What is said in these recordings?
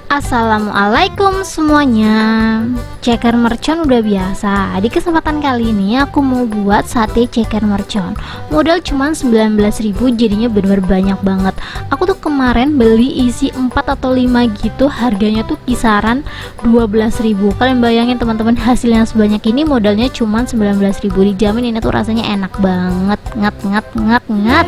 Assalamualaikum semuanya. Ceker mercon udah biasa. Di kesempatan kali ini aku mau buat sate ceker mercon. Modal cuma 19.000, jadinya bener-bener banyak banget. Aku tuh kemarin beli isi 4 atau 5 gitu. Harganya tuh kisaran 12.000. Kalian bayangin teman-teman, hasilnya sebanyak ini modalnya cuma 19.000. Dijamin ini tuh rasanya enak banget. Ngat.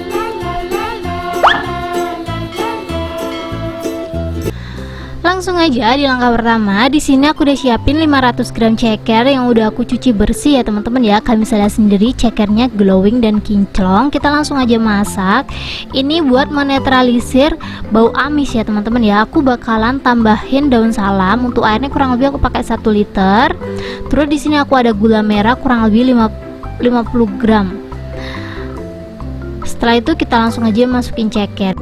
Langsung aja di langkah pertama. Di sini aku udah siapin 500 gram ceker yang udah aku cuci bersih ya teman-teman ya. Kalian bisa lihat sendiri cekernya glowing dan kinclong. Kita langsung aja masak. Ini buat menetralisir bau amis ya teman-teman ya. Aku bakalan tambahin daun salam. Untuk airnya kurang lebih aku pakai 1 liter. Terus di sini aku ada gula merah kurang lebih 50 gram. Setelah itu kita langsung aja masukin ceker.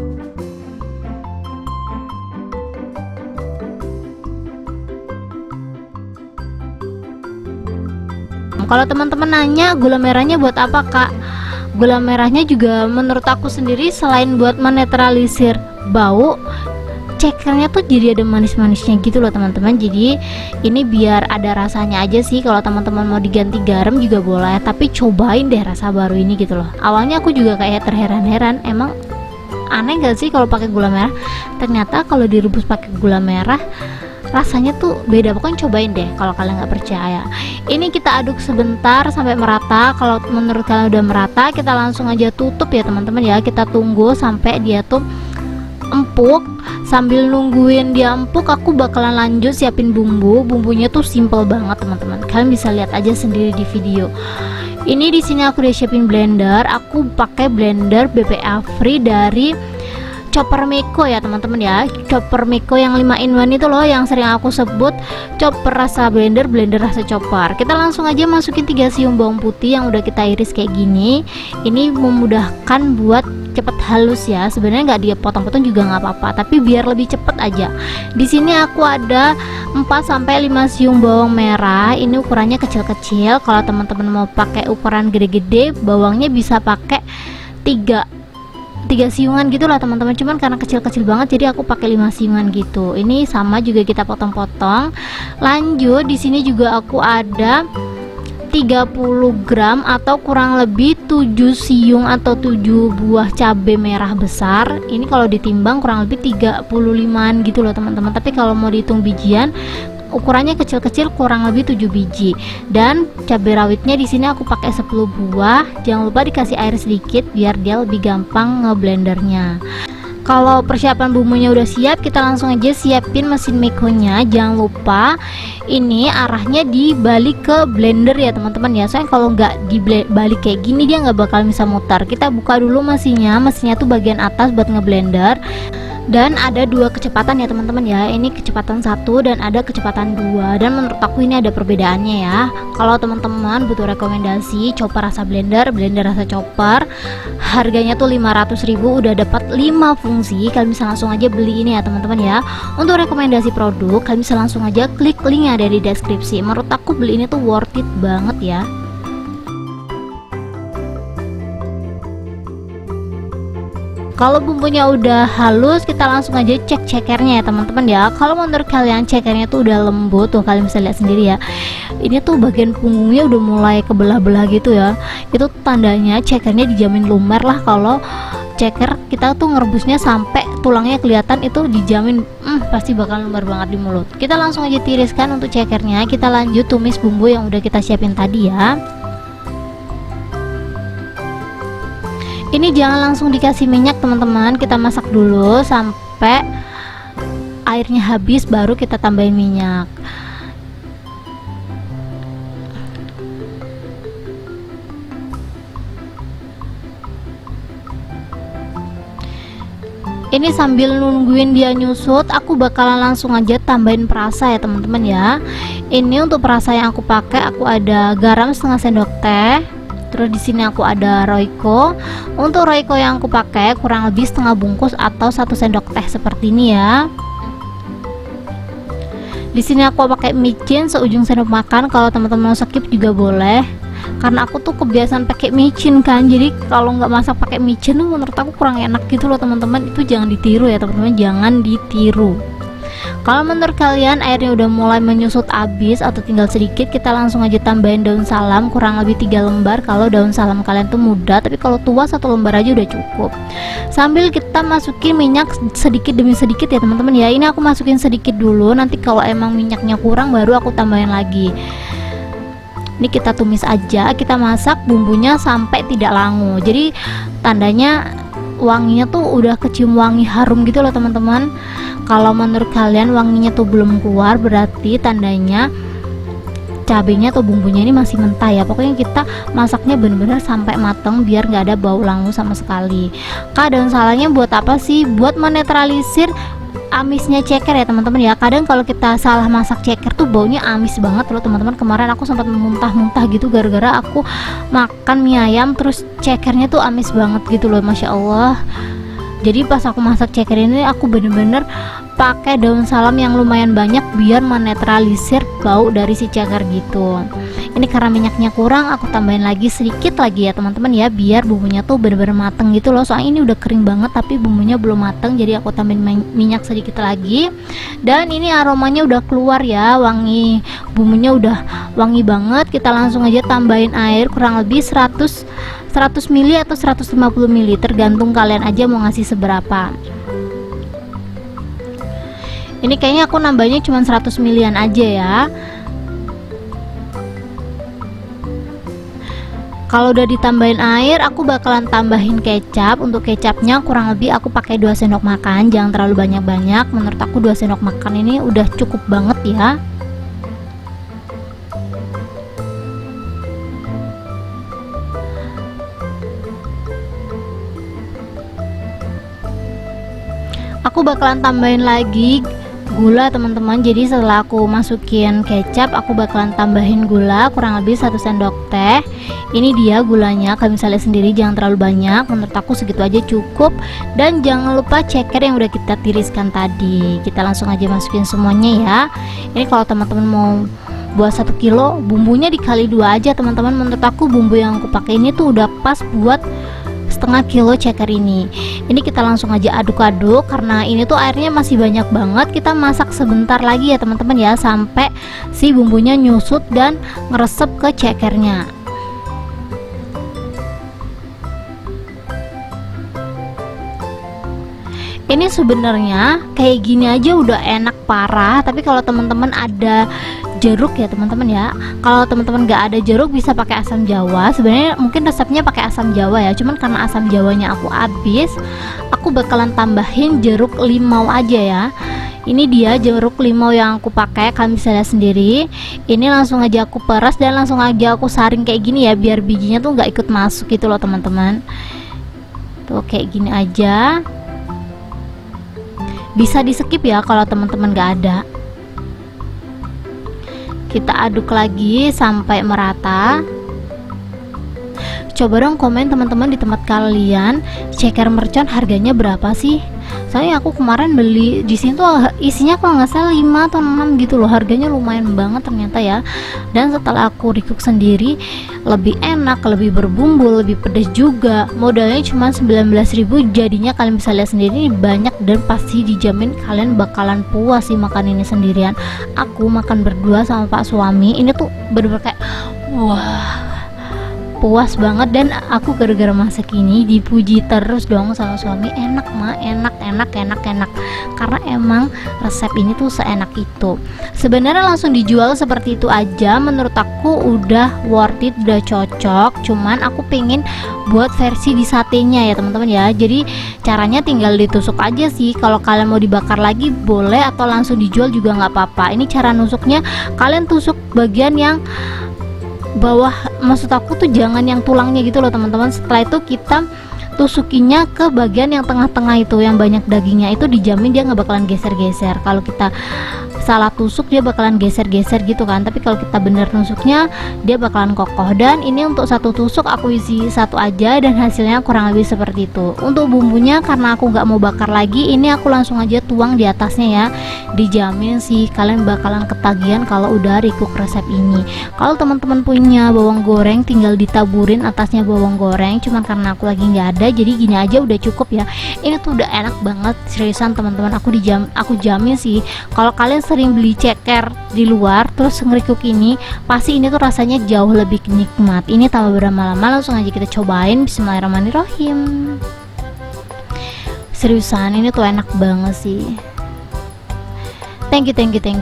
Kalau teman-teman nanya gula merahnya buat apa kak? Gula merahnya juga menurut aku sendiri selain buat menetralisir bau, cekernya tuh jadi ada manis-manisnya gitu loh teman-teman. Jadi ini biar ada rasanya aja sih. Kalau teman-teman mau diganti garam juga boleh, tapi cobain deh rasa baru ini gitu loh. Awalnya aku juga kayak terheran-heran, emang aneh gak sih kalau pakai gula merah? Ternyata kalau direbus pakai gula merah rasanya tuh beda. Pokoknya cobain deh kalau kalian nggak percaya. Ini kita aduk sebentar sampai merata. Kalau menurut kalian udah merata, kita langsung aja tutup ya teman-teman ya. Kita tunggu sampai dia tuh empuk. Sambil nungguin dia empuk, aku bakalan lanjut siapin bumbunya tuh simple banget teman-teman. Kalian bisa lihat aja sendiri di video. Ini di sini aku udah siapin blender. Aku pakai blender BPA free dari Chopper Meko ya teman-teman ya. Chopper Meko yang 5-in-1 itu loh, yang sering aku sebut chopper rasa blender rasa chopper. Kita langsung aja masukin 3 siung bawang putih yang udah kita iris kayak gini. Ini memudahkan buat cepet halus ya. Sebenarnya nggak dia potong-potong juga nggak apa-apa, tapi biar lebih cepet aja. Di sini aku ada 4-5 siung bawang merah. Ini ukurannya kecil-kecil. Kalau teman-teman mau pakai ukuran gede-gede, bawangnya bisa pakai 3 siungan gitu lah teman-teman. Cuman karena kecil-kecil banget jadi aku pakai 5 siungan gitu. Ini sama juga kita potong-potong. Lanjut di sini juga aku ada 30 gram atau kurang lebih 7 siung atau 7 buah cabai merah besar. Ini kalau ditimbang kurang lebih 35an gitu loh teman-teman. Tapi kalau mau dihitung bijian, ukurannya kecil-kecil kurang lebih 7 biji. Dan cabai rawitnya di sini aku pakai 10 buah. Jangan lupa dikasih air sedikit biar dia lebih gampang ngeblendernya. Kalau persiapan bumbunya udah siap, kita langsung aja siapin mesin Mekonya. Jangan lupa ini arahnya dibalik ke blender ya teman-teman ya. Soalnya kalau nggak dibalik kayak gini dia nggak bakal bisa mutar. Kita buka dulu mesinnya tuh bagian atas buat ngeblender. Dan ada 2 kecepatan ya teman-teman ya. Ini kecepatan 1 dan ada kecepatan 2. Dan menurut aku ini ada perbedaannya ya. Kalau teman-teman butuh rekomendasi chopper rasa blender rasa chopper, harganya tuh 500.000 udah dapat 5 fungsi. Kalian bisa langsung aja beli ini ya teman-teman ya. Untuk rekomendasi produk, kalian bisa langsung aja klik link yang ada di deskripsi. Menurut aku beli ini tuh worth it banget ya. Kalau bumbunya udah halus, kita langsung aja cek cekernya ya teman-teman ya. Kalau menurut kalian cekernya tuh udah lembut, tuh kalian bisa lihat sendiri ya. Ini tuh bagian punggungnya udah mulai kebelah-belah gitu ya. Itu tandanya cekernya dijamin lumer lah. Kalau ceker kita tuh ngerebusnya sampai tulangnya kelihatan, itu dijamin pasti bakal lumer banget di mulut. Kita langsung aja tiriskan untuk cekernya. Kita lanjut tumis bumbu yang udah kita siapin tadi ya. Ini jangan langsung dikasih minyak teman-teman, kita masak dulu sampai airnya habis baru kita tambahin minyak. Ini sambil nungguin dia nyusut, aku bakalan langsung aja tambahin perasa ya teman-teman ya. Ini untuk perasa yang aku pakai, aku ada garam setengah sendok teh. Terus di sini aku ada Royco. Untuk Royco yang aku pakai kurang lebih setengah bungkus atau 1 sendok teh seperti ini ya. Di sini aku pakai micin seujung sendok makan. Kalau teman-teman mau skip juga boleh. Karena aku tuh kebiasaan pakai micin kan. Jadi kalau nggak masak pakai micin tuh menurut aku kurang enak gitu loh teman-teman. Itu jangan ditiru ya teman-teman, jangan ditiru. Kalau menurut kalian airnya udah mulai menyusut habis atau tinggal sedikit, kita langsung aja tambahin daun salam kurang lebih 3 lembar. Kalau daun salam kalian tuh muda, tapi kalau tua 1 lembar aja udah cukup. Sambil kita masukin minyak sedikit demi sedikit ya teman-teman ya. Ini aku masukin sedikit dulu, nanti kalau emang minyaknya kurang baru aku tambahin lagi. Ini kita tumis aja, kita masak bumbunya sampai tidak langu. Jadi tandanya wanginya tuh udah kecium wangi harum gitu loh teman-teman. Kalau menurut kalian wanginya tuh belum keluar, berarti tandanya cabenya atau bumbunya ini masih mentah ya. Pokoknya kita masaknya bener-bener sampai mateng biar nggak ada bau langu sama sekali. Daun salamnya buat apa sih? Buat menetralisir amisnya ceker ya teman-teman ya. Kadang kalau kita salah masak ceker tuh baunya amis banget loh teman-teman. Kemarin aku sempat muntah-muntah gitu gara-gara aku makan mie ayam terus cekernya tuh amis banget gitu loh, masya Allah. Jadi pas aku masak ceker ini aku bener-bener pakai daun salam yang lumayan banyak biar menetralisir bau dari si ceker gitu. Ini karena minyaknya kurang, aku tambahin lagi sedikit lagi ya teman-teman ya, biar bumbunya tuh bener-bener mateng gitu loh. Soalnya ini udah kering banget tapi bumbunya belum mateng, jadi aku tambahin minyak sedikit lagi. Dan ini aromanya udah keluar ya, wangi bumbunya udah wangi banget. Kita langsung aja tambahin air kurang lebih 100 ml atau 150 ml, tergantung kalian aja mau ngasih seberapa. Ini kayaknya aku nambahnya cuma 100 ml aja ya. Kalau udah ditambahin air, aku bakalan tambahin kecap. Untuk kecapnya kurang lebih aku pakai 2 sendok makan, jangan terlalu banyak-banyak. Menurut aku 2 sendok makan ini udah cukup banget ya. Aku bakalan tambahin lagi gula teman-teman. Jadi setelah aku masukin kecap, aku bakalan tambahin gula kurang lebih 1 sendok teh. Ini dia gulanya, kalian bisa lihat sendiri, jangan terlalu banyak. Menurut aku segitu aja cukup. Dan jangan lupa ceker yang udah kita tiriskan tadi, kita langsung aja masukin semuanya ya. Ini kalau teman-teman mau buat 1 kilo, bumbunya dikali 2 aja teman-teman. Menurut aku bumbu yang aku pakai ini tuh udah pas buat setengah kilo ceker ini. Ini kita langsung aja aduk-aduk karena ini tuh airnya masih banyak banget. Kita masak sebentar lagi ya teman-teman ya, sampai si bumbunya nyusut dan ngeresep ke cekernya. Ini sebenarnya kayak gini aja udah enak parah, tapi kalau teman-teman ada jeruk ya teman-teman ya, kalau teman-teman nggak ada jeruk bisa pakai asam jawa. Sebenarnya mungkin resepnya pakai asam jawa ya, cuman karena asam jawanya aku habis, aku bakalan tambahin jeruk limau aja ya. Ini dia jeruk limau yang aku pakai, kalian bisa lihat sendiri. Ini langsung aja aku peras dan langsung aja aku saring kayak gini ya, biar bijinya tuh nggak ikut masuk gitu loh teman-teman. Tuh kayak gini aja. Bisa di skip ya kalau teman-teman gak ada. Kita aduk lagi sampai merata. Coba dong komen teman-teman di tempat kalian ceker mercon harganya berapa sih? Soalnya aku kemarin beli di sini tuh isinya kalau nggak salah 5 atau 6 gitu loh. Harganya lumayan banget ternyata ya. Dan setelah aku recook sendiri, lebih enak, lebih berbumbu, lebih pedas juga. Modalnya cuma 19.000, jadinya kalian bisa lihat sendiri ini banyak dan pasti dijamin kalian bakalan puas sih makan ini sendirian. Aku makan berdua sama Pak suami, ini tuh bener-bener kayak wah, puas banget. Dan aku gara-gara masak ini dipuji terus dong sama suami, enak mah, enak karena emang resep ini tuh seenak itu. Sebenarnya langsung dijual seperti itu aja, menurut aku udah worth it, udah cocok. Cuman aku pengen buat versi di satenya ya teman-teman ya. Jadi caranya tinggal ditusuk aja sih. Kalau kalian mau dibakar lagi boleh, atau langsung dijual juga nggak apa-apa. Ini cara nusuknya, kalian tusuk bagian yang bawah, maksud aku tuh jangan yang tulangnya gitu loh teman-teman. Setelah itu kita tusukinya ke bagian yang tengah-tengah itu, yang banyak dagingnya itu, dijamin dia nggak bakalan geser-geser. Kalau kita salah tusuk dia bakalan geser-geser gitu kan, tapi kalau kita bener nusuknya dia bakalan kokoh. Dan ini untuk 1 tusuk aku isi 1 aja dan hasilnya kurang lebih seperti itu. Untuk bumbunya karena aku nggak mau bakar lagi, ini aku langsung aja tuang di atasnya ya. Dijamin sih kalian bakalan ketagihan kalau udah recook resep ini. Kalau teman-teman punya bawang goreng tinggal ditaburin atasnya bawang goreng, cuman karena aku lagi nggak ada aja, jadi gini aja udah cukup ya. Ini tuh udah enak banget seriusan teman-teman, aku jamin sih kalau kalian sering beli ceker di luar terus ngerikuk ini, pasti ini tuh rasanya jauh lebih nikmat. Ini tanpa berlama-lama langsung aja kita cobain. Bismillahirrahmanirrahim. Seriusan ini tuh enak banget sih. Thank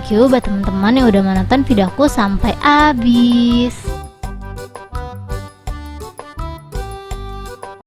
you buat teman-teman yang udah menonton videoku sampai habis.